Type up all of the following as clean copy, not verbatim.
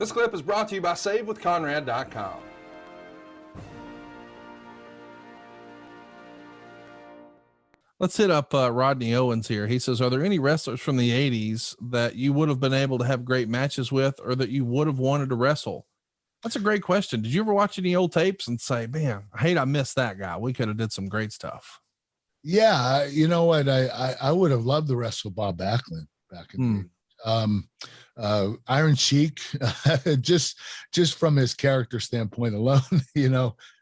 This clip is brought to you by SaveWithConrad.com. Let's hit up Rodney Owens here. He says, are there any wrestlers from the 80s that you would have been able to have great matches with, or that you would have wanted to wrestle? That's a great question. Did you ever watch any old tapes and say, man, I missed that guy. We could have did some great stuff. Yeah. You know what? I would have loved to wrestle Bob Backlund back in the day. Iron Sheik, just from his character standpoint alone,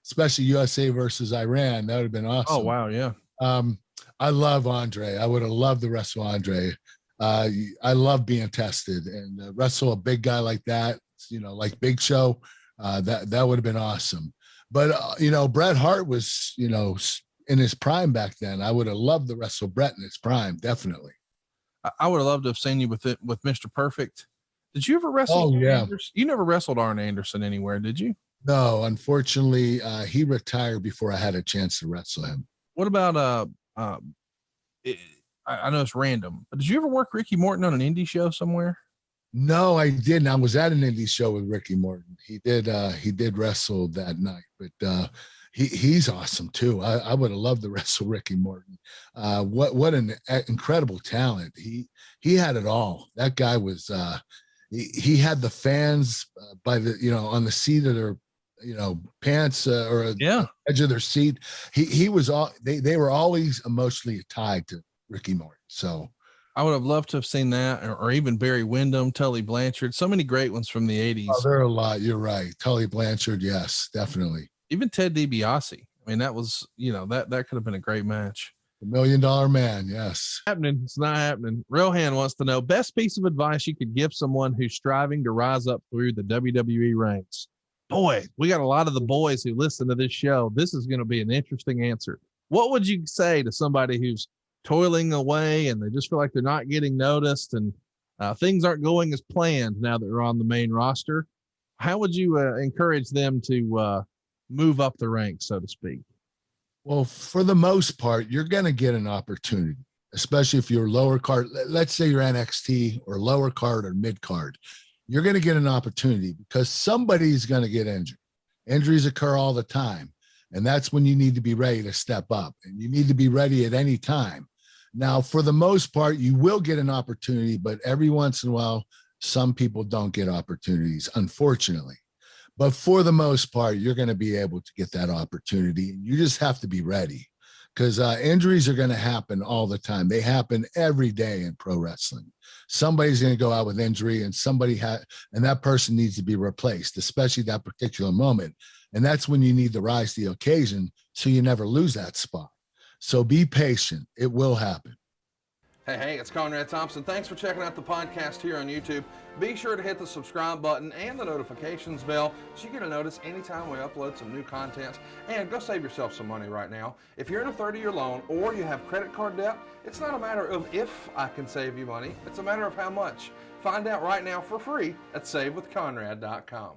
especially USA versus Iran, that would have been awesome. Oh, wow. Yeah. I love Andre. I would have loved to wrestle Andre. I love being tested, and wrestle a big guy like that, like Big Show, that would have been awesome. But, Bret Hart was, in his prime back then. I would have loved to wrestle Bret in his prime. Definitely. I would have loved to have seen you with Mr. Perfect. Did you ever wrestle? Oh, yeah. You never wrestled Arn Anderson anywhere, did you? No, unfortunately, he retired before I had a chance to wrestle him. What about, I know it's random, but did you ever work Ricky Morton on an indie show somewhere? No, I didn't. I was at an indie show with Ricky Morton. He did wrestle that night, but he's awesome too. I would have loved to wrestle Ricky Morton. What an incredible talent. He had it all. That guy was, he had the fans by the, on the seat of their, pants or edge of their seat. He was all, they were always emotionally tied to Ricky Morton. So I would have loved to have seen that, or even Barry Windham, Tully Blanchard, so many great ones from the 80s. Oh, there are a lot. You're right. Tully Blanchard. Yes, definitely. Even Ted DiBiase. I mean, that was, that could have been a great match. $1 Million Man. Yes. It's not happening. Rohan wants to know, best piece of advice you could give someone who's striving to rise up through the WWE ranks. Boy, we got a lot of the boys who listen to this show. This is going to be an interesting answer. What would you say to somebody who's toiling away and they just feel like they're not getting noticed and things aren't going as planned now that they're on the main roster? How would you encourage them to move up the ranks, so to speak? Well, for the most part, you're going to get an opportunity, especially if you're lower card. Let's say you're NXT or lower card or mid card. You're going to get an opportunity because somebody's going to get injured. Injuries occur all the time. And that's when you need to be ready to step up, and you need to be ready at any time. Now, for the most part, you will get an opportunity, but every once in a while, some people don't get opportunities, unfortunately. But for the most part, you're going to be able to get that opportunity. And you just have to be ready, because injuries are going to happen all the time. They happen every day in pro wrestling. Somebody's going to go out with injury, and and that person needs to be replaced, especially that particular moment. And that's when you need to rise to the occasion so you never lose that spot. So be patient. It will happen. Hey, it's Conrad Thompson. Thanks for checking out the podcast here on YouTube. Be sure to hit the subscribe button and the notifications bell so you get a notice anytime we upload some new content. And go save yourself some money right now. If you're in a 30-year loan or you have credit card debt, it's not a matter of if I can save you money. It's a matter of how much. Find out right now for free at SaveWithConrad.com.